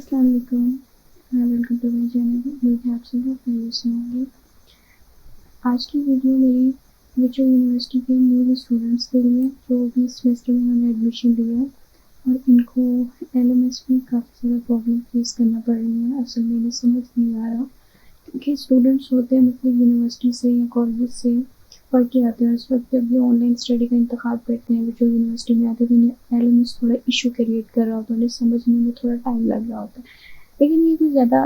अस्सलाम वालेकुम। Welcome to my channel. उम्मीद है आप सब लोग खैरियत से होंगे। आज की वीडियो मेरी विक्टोरिया यूनिवर्सिटी के न्यू स्टूडेंट्स के लिए जो अभी इस सेमेस्टर में उन्होंने एडमिशन लिया है और इनको एलएमएस में काफ़ी ज़्यादा प्रॉब्लम फेस करना पड़ रही है। असल में इन्हें समझ नहीं आ रहा क्योंकि स्टूडेंट्स होते हैं मतलब यूनिवर्सिटी से या कॉलेज से पढ़ के आते हैं। उस वक्त जब ये ऑनलाइन स्टडी का इंतखाब करते हैं जो यूनिवर्सिटी में आते हैं तो उन्हें एलएमएस थोड़ा इशू क्रिएट कर रहा होता है, उन्हें समझने में थोड़ा टाइम लग रहा होता है। लेकिन ये कोई ज़्यादा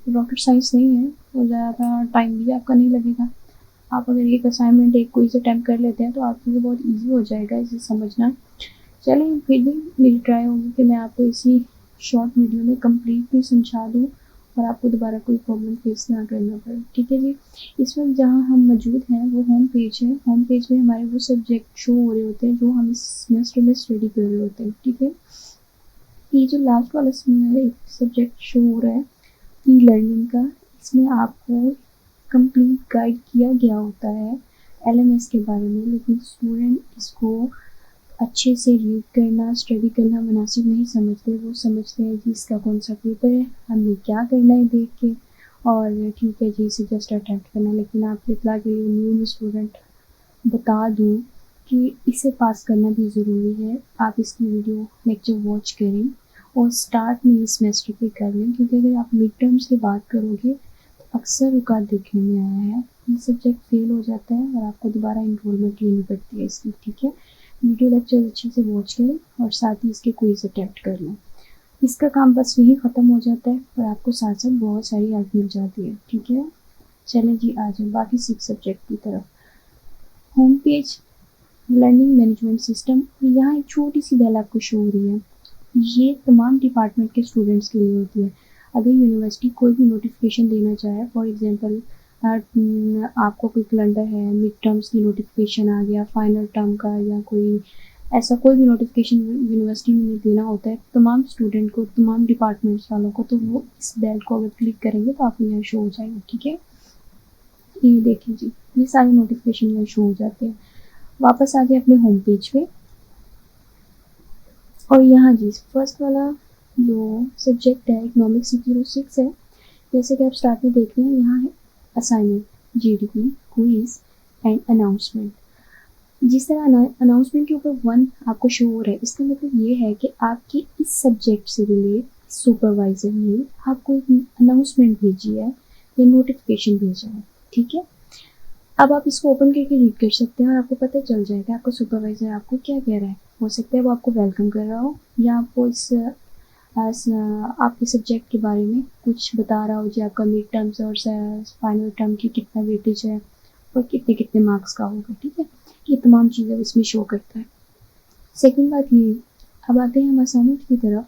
रॉकेट साइंस नहीं है और ज़्यादा टाइम भी आपका नहीं लगेगा। आप अगर एक असाइनमेंट एक क्विज़ अटैम्प्ट कर लेते हैं तो आपके लिए बहुत ईजी हो जाएगा इसे समझना। चलें, फिर भी मेरी ट्राई होगी कि मैं आपको इसी शॉर्ट वीडियो में कम्प्लीटली समझा दूँ और आपको दोबारा कोई प्रॉब्लम फेस ना करना पड़े। ठीक है जी। इस वक्त जहाँ हम मौजूद हैं वो होम पेज है। होम पेज में हमारे वो सब्जेक्ट शो हो रहे होते हैं जो हम इस सेमेस्टर में स्टडी कर रहे होते हैं। ठीक है, ये जो लास्ट वाला सब्जेक्ट शो हो रहा है ई लर्निंग का, इसमें आपको कंप्लीट गाइड किया गया होता है एलएमएस के बारे में, लेकिन स्टूडेंट इसको अच्छे से रीड करना स्टडी करना मुनासिब नहीं समझते। वो समझते हैं कि इसका कौन सा पेपर है, हमें क्या करना है देख के, और ठीक है जी इसे जस्ट अटैम्प्ट करना। लेकिन आपके इत्तला के लिए न्यू स्टूडेंट बता दूँ कि इसे पास करना भी ज़रूरी है। आप इसकी वीडियो लेक्चर वॉच करें और स्टार्ट में इस सेमेस्टर पे कर लें, क्योंकि अगर आप मिड टर्म्स की बात करोगे तो अक्सर रुकावट देखने में आया है ये सब्जेक्ट फेल हो जाता है और आपको दोबारा इनरोलमेंट लेनी पड़ती है इसकी। ठीक है, वीडियो लेक्चर अच्छे से वॉच करें और साथ ही इसके क्विज अटैम्प्ट कर लें। इसका काम बस यही ख़त्म हो जाता है और आपको साथ साथ बहुत सारी हेल्प मिल जाती है। ठीक है, चलें जी आ जाए बाकी 6 सब्जेक्ट की तरफ। Home page learning management system, यहाँ एक छोटी सी बेल आपको शो हो रही है। ये तमाम डिपार्टमेंट के स्टूडेंट्स के लिए होती है। अगर यूनिवर्सिटी कोई भी नोटिफिकेशन देना चाहे, फॉर एग्जांपल आपको कोई कैलेंडर है, मिड टर्म्स की नोटिफिकेशन आ गया, फाइनल टर्म का, या कोई ऐसा कोई भी नोटिफिकेशन यूनिवर्सिटी में देना होता है तमाम स्टूडेंट को, तमाम डिपार्टमेंट्स वालों को, तो वो इस बेल को अगर क्लिक करेंगे तो आपको यहाँ शो हो जाएगा। ठीक है, ये देखें जी, ये सारे नोटिफिकेशन यहाँ शो हो जाते हैं। वापस आ जाए अपने होम पेज पे और यहाँ जी फर्स्ट वाला जो सब्जेक्ट है इकोनॉमिक्स 06 है। जैसे कि आप स्टार्ट में देख रहे हैं यहाँ है assignment, GDP, quiz and announcement. जिस तरह अनाउंसमेंट के ऊपर 1 आपको शो हो रहा है, इसका मतलब ये है कि आपके इस सब्जेक्ट से रिलेट सुपरवाइज़र ने आपको एक अनाउंसमेंट भेजी है या नोटिफिकेशन भेजा है। ठीक है, अब आप इसको ओपन करके रीड कर सकते हैं और आपको पता चल जाएगा आपका सुपरवाइज़र आपको क्या कह रहा है। हो सकता है वो आपको वेलकम कर रहा हो या आपको आपके सब्जेक्ट के बारे में कुछ बता रहा हो जी, आपका मिड टर्म्स और फाइनल टर्म की कितना वेटेज है और कितने कितने मार्क्स का होगा। ठीक है, ये तमाम चीज़ें इसमें शो करता है। सेकेंड बात ये, अब आते हैं हम असाइनमेंट की तरफ।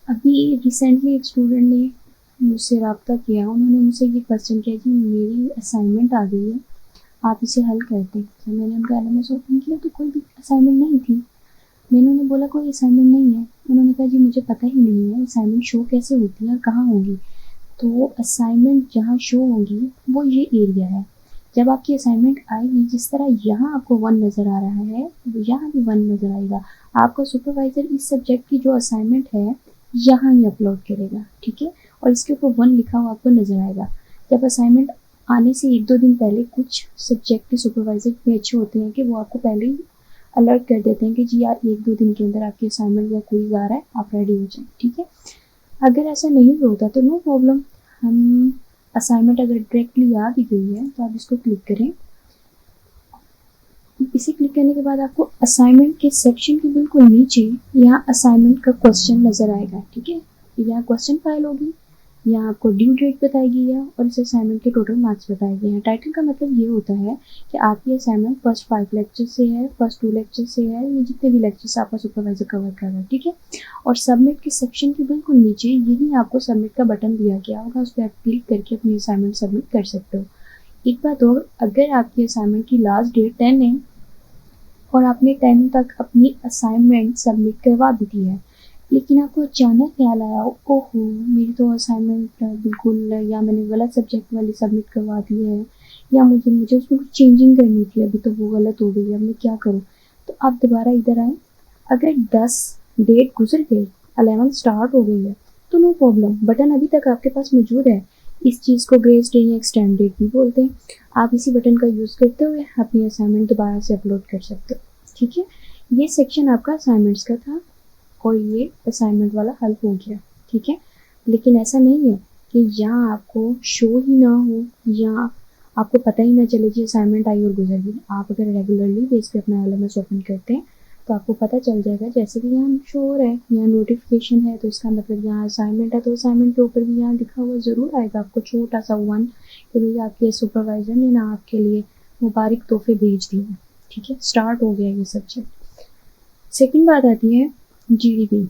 अभी रिसेंटली एक स्टूडेंट ने मुझसे रब्ता किया, उन्होंने मुझसे ये क्वेश्चन किया कि मेरी असाइनमेंट आ गई है, आप इसे हल कर दें। जब मैंने उनका एलएमएस ओपन किया तो कोई भी असाइनमेंट नहीं थी। मैंने उन्हें बोला कोई असाइनमेंट नहीं है। उन्होंने कहा जी मुझे पता ही नहीं है असाइनमेंट शो कैसे होती है और कहाँ होगी। तो असाइनमेंट जहाँ शो होगी वो ये एरिया है। जब आपकी असाइनमेंट आएगी, जिस तरह यहाँ आपको 1 नज़र आ रहा है यहाँ भी 1 नज़र आएगा। आपका सुपरवाइज़र इस सब्जेक्ट की जो असाइनमेंट है यहाँ ही अपलोड करेगा। ठीक है, और इसके ऊपर 1 लिखा हुआ आपको नज़र आएगा। जब असाइनमेंट आने से 1-2 दिन पहले कुछ सब्जेक्ट के सुपरवाइज़र इतने अच्छे होते हैं कि वो आपको पहले ही अलर्ट कर देते हैं कि जी यार 1-2 दिन के अंदर आपकी असाइनमेंट या क्विज आ रहा है, आप रेडी हो जाएं। ठीक है, अगर ऐसा नहीं होता तो नो प्रॉब्लम, हम असाइनमेंट अगर डायरेक्टली आ भी गई है तो आप इसको क्लिक करें। इसे क्लिक करने के बाद आपको असाइनमेंट के सेक्शन के बिल्कुल नीचे यहाँ असाइनमेंट का क्वेश्चन नज़र आएगा। ठीक है, यहाँ क्वेश्चन फाइल होगी, यहाँ आपको ड्यू डेट बताई गई है और इस असाइनमेंट के टोटल मार्क्स बताए गए हैं। टाइटल का मतलब ये होता है कि आपकी असाइनमेंट फर्स्ट 5 लेक्चर से है, फर्स्ट 2 लेक्चर से है, ये जितने भी लेक्चर्स आपका सुपरवाइजर कवर कर रहा है। ठीक है, और सबमिट के सेक्शन के बिल्कुल नीचे यही आपको सबमिट का बटन दिया गया होगा, उस पर आप क्लिक करके अपनी असाइनमेंट सबमिट कर सकते हो। एक बात और, अगर आपकी असाइनमेंट की लास्ट डेट 10 है और आपने 10 तक अपनी असाइनमेंट सबमिट करवा भी दी है, लेकिन आपको अचानक ख्याल आया ओहो मेरी तो असाइनमेंट बिल्कुल, या मैंने गलत सब्जेक्ट वाली सबमिट करवा दी है, या मुझे उसमें कुछ चेंजिंग करनी थी, अभी तो वो गलत हो गई है, अब मैं क्या करूँ। तो आप दोबारा इधर आएँ। अगर 10 डेट गुजर गई, 11 स्टार्ट हो गई है, तो नो प्रॉब्लम, बटन अभी तक आपके पास मौजूद है। इस चीज़ को ग्रेस डे या एक्सटेंड डेट भी बोलते हैं। आप इसी बटन का यूज़ करते हुए अपनी असाइनमेंट दोबारा से अपलोड कर सकते हो। ठीक है, ये सेक्शन आपका असाइनमेंट्स का था और ये असाइनमेंट वाला हल हो गया। ठीक है, लेकिन ऐसा नहीं है कि यहाँ आपको शो ही ना हो या आपको पता ही ना चले कि असाइनमेंट आई और गुजर गई। आप अगर रेगुलरली बेस पे अपना LMS ओपन करते हैं तो आपको पता चल जाएगा, जैसे कि यहाँ शो हो रहा है, यहाँ नोटिफिकेशन है, तो इसका मतलब यहाँ असाइनमेंट है, तो असाइनमेंट के ऊपर भी यहाँ लिखा हुआ ज़रूर आएगा आपको छोटा सा 1 कि भाई आपके सुपरवाइज़र ने ना आपके लिए मुबारक तोहफे भेज दिए हैं। ठीक है, स्टार्ट हो गया ये सब्जेक्ट। सेकेंड बात आती है GDP।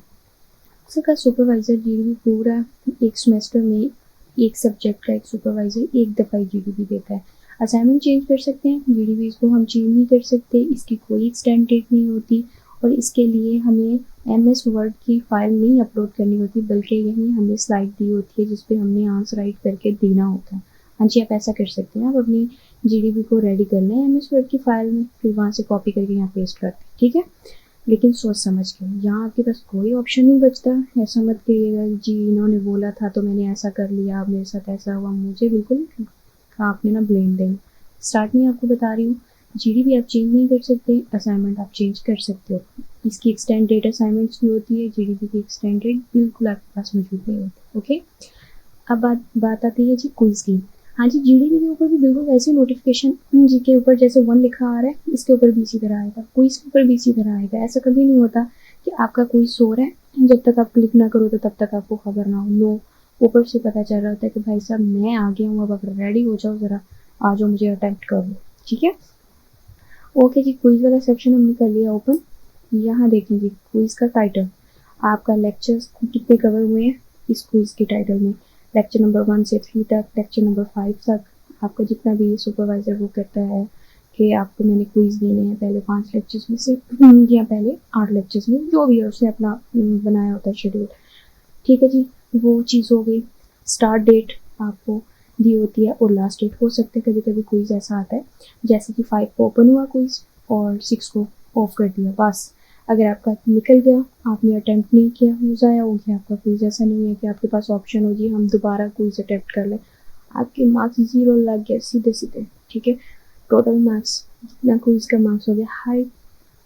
का सुपरवाइज़र GDP पूरा एक सेमेस्टर में एक सब्जेक्ट का एक सुपरवाइज़र एक दफ़ा ही GDP देता है। असाइनमेंट चेंज कर सकते हैं, GDP को हम चेंज नहीं कर सकते, इसकी कोई एक्सटेंड डेट नहीं होती और इसके लिए हमें MS वर्ड की फाइल नहीं अपलोड करनी होती, बल्कि यहीं हमें स्लाइड दी होती है जिस पे हमने आंसर राइट करके देना होता है। हाँ जी, आप ऐसा कर सकते हैं, आप अपनी GDP को रेडी कर लें MS वर्ड की फाइल में, फिर वहाँ से कॉपी करके यहाँ पेस्ट कर दें। ठीक है, लेकिन सोच समझ के, यहाँ आपके पास कोई ऑप्शन नहीं बचता। ऐसा मत करिएगा जी इन्होंने बोला था तो मैंने ऐसा कर लिया, अब मेरे साथ ऐसा हुआ, मुझे बिल्कुल आपने ना ब्लेम देना। स्टार्ट में आपको बता रही हूँ, GDP आप चेंज नहीं कर सकते, असाइनमेंट आप चेंज कर सकते हो। इसकी एक्सटेंड डेट असाइनमेंट्स की होती है, GDP की एक्सटेंड डेट बिल्कुल आपके पास मौजूद नहीं होती। ओके, अब बात आती है जी क्विज की। हाँ जी, GDP के ऊपर भी बिल्कुल वैसी नोटिफिकेशन जी के ऊपर जैसे 1 लिखा आ रहा है, इसके ऊपर भी इसी तरह आएगा, क्विज के ऊपर भी इसी तरह आएगा। ऐसा कभी नहीं होता कि आपका क्विज सो रहा है, जब तक आप क्लिक ना करो तो तब तक आपको खबर ना हो। नो, ऊपर से पता चल रहा होता है कि भाई साहब मैं आ गया हूँ, अब आप रेडी हो जाओ, ज़रा आ जाओ, मुझे अटेम्प्ट कर लो। ठीक है, ओके जी, क्विज वाला सेक्शन हमने कर लिया ओपन। यहाँ देखें जी क्विज का टाइटल, आपका लेक्चर्स कितने कवर हुए हैं इस क्विज के टाइटल में। लेक्चर नंबर 1 से 3 तक, लेक्चर नंबर 5 तक, आपका जितना भी सुपरवाइज़र वो कहता है कि आपको मैंने क्विज देने हैं पहले 5 लेक्चर्स में से या पहले 8 लेक्चर्स में, जो भी है उसने अपना बनाया होता है शेड्यूल। ठीक है जी, वो चीज़ हो गई। स्टार्ट डेट आपको दी होती है और लास्ट डेट हो सकता है, कभी कभी क्विज ऐसा आता है जैसे कि 5 को ओपन हुआ क्विज और 6 को ऑफ कर दिया, बस अगर आपका निकल गया, आपने अटेम्प्ट नहीं किया, वो ज़ाया हो गया आपका क्विज। ऐसा नहीं है कि आपके पास ऑप्शन हो जी हम दोबारा क्विज अटेम्प्ट कर लें, आपके मार्क्स 0 लग गए सीधे सीधे। ठीक है, टोटल मार्क्स जितना क्विज का मार्क्स हो गया, हर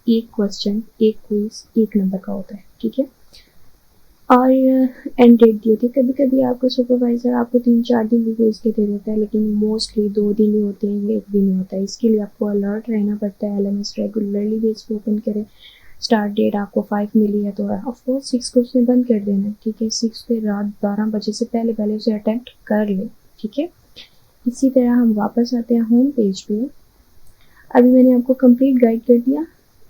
एक क्वेश्चन एक क्विज 1 नंबर का होता है। ठीक है, और एंड डेट दी होती है। कभी कभी आपका सुपरवाइज़र आपको 3-4 दिन भी क्विज के दे देता है, लेकिन मोस्टली 2 दिन ही होते हैं, 1 दिन ही होता है। इसके लिए आपको अलर्ट रहना पड़ता है, LMS रेगुलरली बेस पे ओपन करें। स्टार्ट डेट आपको 5 मिली है तो ऑफकोर्स 6 को उसने बंद कर देना है। ठीक है, 6 पे रात 12 बजे से पहले पहले उसे अटेम्प्ट कर ले। ठीक है, इसी तरह हम वापस आते हैं होम पेज पे। अभी मैंने आपको कंप्लीट गाइड कर दिया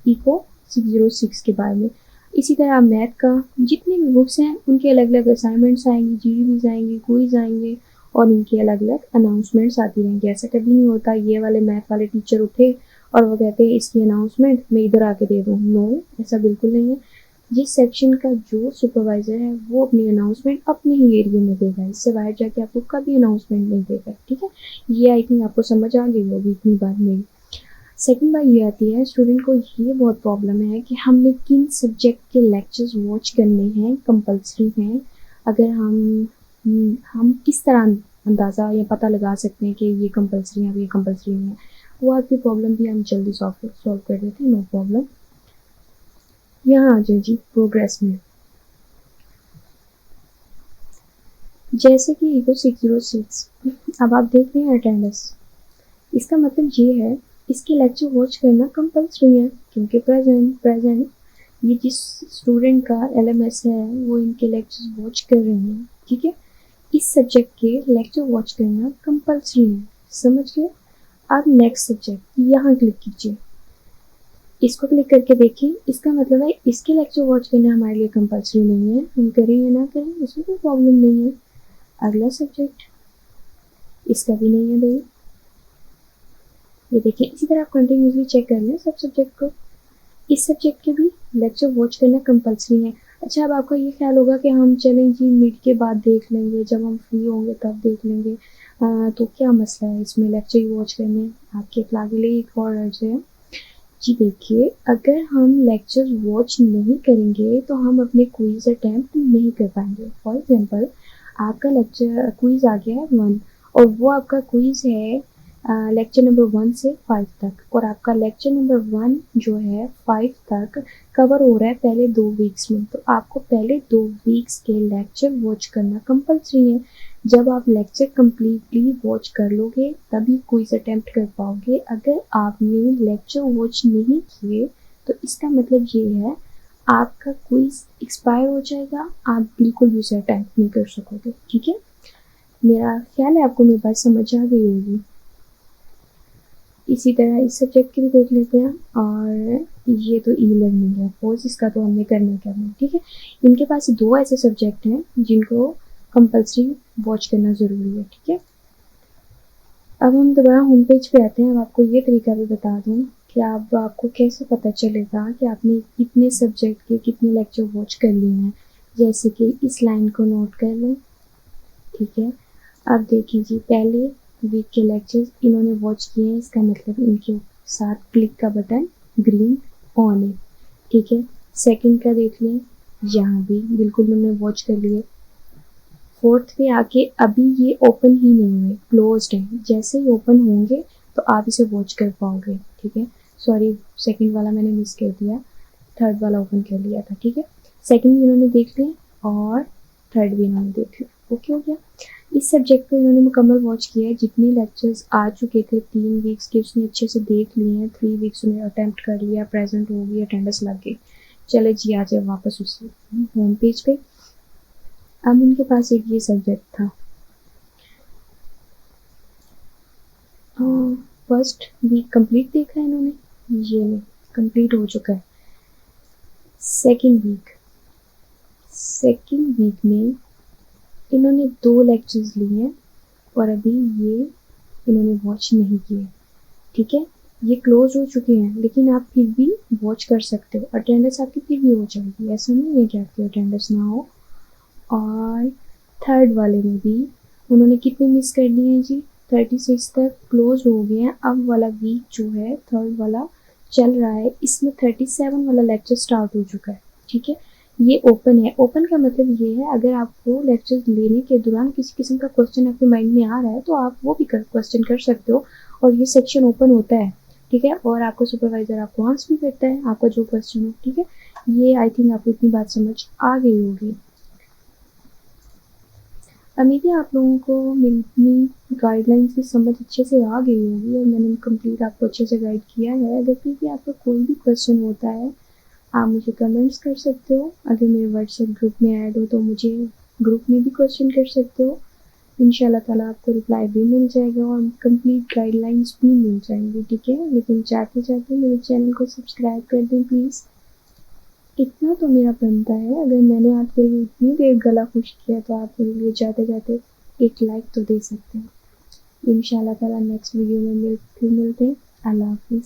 इको 606 के बारे में। इसी तरह मैथ का जितनी भी बुक्स हैं उनके अलग अलग असाइनमेंट्स आएंगी, GDPs आएंगे, क्विज आएंगे और उनके अलग अलग अनाउंसमेंट्स आती रहेंगी। ऐसा कभी नहीं होता ये वाले मैथ वाले टीचर उठे और वो कहते हैं इसकी अनाउंसमेंट मैं इधर आके दे दूँ। नो, ऐसा बिल्कुल नहीं है। जिस सेक्शन का जो सुपरवाइज़र है वो अपनी अनाउंसमेंट अपने ही एरिया में देगा, इससे बाहर जाके आपको कभी अनाउंसमेंट नहीं देगा। ठीक है, ये आई थिंक आपको समझ आ गई होगी इतनी बार मेरी। सेकंड बात ये आती है, स्टूडेंट को ये बहुत प्रॉब्लम है कि हमने किन सब्जेक्ट के लेक्चर्स वॉच करने हैं, कंपलसरी हैं। अगर हम किस तरह अंदाज़ा या पता लगा सकते हैं कि ये कंपलसरी है, ये कंपलसरी नहीं है, वो आपकी प्रॉब्लम भी हम जल्दी सॉल्व कर देते हैं, नो प्रॉब्लम। यहाँ आ जाए जी प्रोग्रेस में, जैसे कि ईको 606। अब आप देख रहे हैं अटेंडेंस, इसका मतलब ये है इसके लेक्चर वॉच करना कंपलसरी है, क्योंकि प्रेजेंट ये जिस स्टूडेंट का LMS है वो इनके लेक्चर्स वॉच कर रहे हैं। ठीक है, इस सब्जेक्ट के लेक्चर वॉच करना कंपलसरी है, समझ गए। अब नेक्स्ट सब्जेक्ट यहाँ क्लिक कीजिए, इसको क्लिक करके देखें, इसका मतलब है इसके लेक्चर वॉच करना हमारे लिए कंपलसरी नहीं है, हम करें या ना करें इसमें कोई प्रॉब्लम नहीं है। अगला सब्जेक्ट इसका भी नहीं है भाई, ये देखिए। इसी तरह आप कंटिन्यूसली चेक कर लें सब सब्जेक्ट को, इस सब्जेक्ट के भी लेक्चर वॉच करना कंपलसरी है। अच्छा, अब आपका ये ख्याल होगा कि हम चलें जी मिड के बाद देख लेंगे, जब हम फ्री होंगे तब देख लेंगे, तो क्या मसला है इसमें लेक्चर ही वॉच करने। आपके अखलाक के लिए एक और अर्ज है, जी देखिए, अगर हम लेक्चर्स वॉच नहीं करेंगे तो हम अपने क्विज़ अटैम्प्ट नहीं कर पाएंगे। फॉर एग्जांपल, आपका लेक्चर क्विज़ आ गया है 1 और वो आपका क्विज़ है लेक्चर नंबर 1 से 5 तक, और आपका लेक्चर नंबर 1 जो है 5 तक कवर हो रहा है पहले 2 वीक्स में। तो आपको पहले 2 वीक्स के लेक्चर वॉच करना कंपल्सरी है। जब आप लेक्चर कम्प्लीटली वॉच कर लोगे तभी क्विज़ अटैम्प्ट कर पाओगे। अगर आपने लेक्चर वॉच नहीं किए तो इसका मतलब ये है आपका क्विज़ एक्सपायर हो जाएगा, आप बिल्कुल भी उसे अटैम्प्ट नहीं कर सकोगे। ठीक है, मेरा ख्याल है आपको मेरी बात समझ आ गई होगी। इसी तरह इस सब्जेक्ट की भी देख लेते हैं। और ये तो ई लर्निंग है, पोज इसका तो हमने करना है। ठीक है, इनके पास 2 ऐसे सब्जेक्ट हैं जिनको कंपल्सरी वॉच करना ज़रूरी है। ठीक है, अब हम दोबारा होम पेज पे आते हैं। अब आपको ये तरीका भी बता दूँ कि आपको कैसे पता चलेगा कि आपने कितने सब्जेक्ट के कितने लेक्चर वॉच कर लिए हैं। जैसे कि इस लाइन को नोट कर लें। ठीक है, अब देखिए जी, पहले वीक के लेक्चर्स इन्होंने वॉच किए हैं, इसका मतलब इनके साथ क्लिक का बटन ग्रीन ऑन है। ठीक है, सेकंड का देख लें, यहाँ भी बिल्कुल उन्होंने वॉच कर लिए। फोर्थ पे आके अभी ये ओपन ही नहीं हुए, क्लोज्ड है। जैसे ही ओपन होंगे तो आप इसे वॉच कर पाओगे। ठीक है, सॉरी सेकंड वाला मैंने मिस कर दिया, थर्ड वाला ओपन कर लिया था। ठीक है, सेकंड भी इन्होंने देख लिया और थर्ड भी इन्होंने देख लिया। ओके हो गया। इस सब्जेक्ट को इन्होंने मुकम्मल वॉच किया है। जितने लेक्चर्स आ चुके थे 3 वीक्स के उसने अच्छे से देख लिए हैं। 3 वीक्स उन्हें अटैम्प्ट कर लिया, प्रेजेंट हो गई, अटेंडेंस लग गई। चले जी, आ जाए वापस उसी होम पेज पे। अब उनके पास एक ये सब्जेक्ट था, फर्स्ट वीक कंप्लीट देखा है इन्होंने, ये कंप्लीट हो चुका है। सेकंड वीक में इन्होंने 2 लेक्चर्स लिए हैं और अभी ये इन्होंने वॉच नहीं किए। ठीक है, ये क्लोज हो चुके हैं लेकिन आप फिर भी वॉच कर सकते हो, अटेंडेंस आपकी फिर भी हो जाएगी, ऐसा नहीं है कि आपकी अटेंडेंस ना हो। और थर्ड वाले में भी उन्होंने कितने मिस कर दिए हैं जी, 36 तक क्लोज हो गए हैं। अब वाला वीक जो है थर्ड वाला चल रहा है, इसमें 37 वाला लेक्चर स्टार्ट हो चुका है। ठीक है, ये ओपन है। ओपन का मतलब ये है अगर आपको लेक्चर लेने के दौरान किसी किस्म का क्वेश्चन आपके माइंड में आ रहा है तो आप वो भी क्वेश्चन कर सकते हो और ये सेक्शन ओपन होता है। ठीक है, और आपको सुपरवाइजर आपको आंसर भी करता है आपका जो क्वेश्चन हो। ठीक है, ये आई थिंक आपको इतनी बात समझ आ गई होगी। उम्मीद है आप लोगों को मेरी गाइडलाइंस की समझ अच्छे से आ गई होगी और मैंने कंप्लीट आपको अच्छे से गाइड किया है। अगर फिर भी आपका कोई भी क्वेश्चन होता है आप मुझे कमेंट्स कर सकते हो। अगर मेरे व्हाट्सएप ग्रुप में ऐड हो तो मुझे ग्रुप में भी क्वेश्चन कर सकते हो। इंशाल्लाह ताला आपको रिप्लाई भी मिल जाएगा और कंप्लीट गाइडलाइंस भी मिल जाएंगी। ठीक है, लेकिन जाते जाते मेरे चैनल को सब्सक्राइब कर दें प्लीज़, इतना तो मेरा बनता है। अगर मैंने आपके लिए इतनी देर गला खुश किया तो आप मेरे लिए जाते जाते एक लाइक तो दे सकते हैं। इंशाल्लाह ताला नेक्स्ट वीडियो में फिर मिलते हैं। अल्लाह हाफिज़।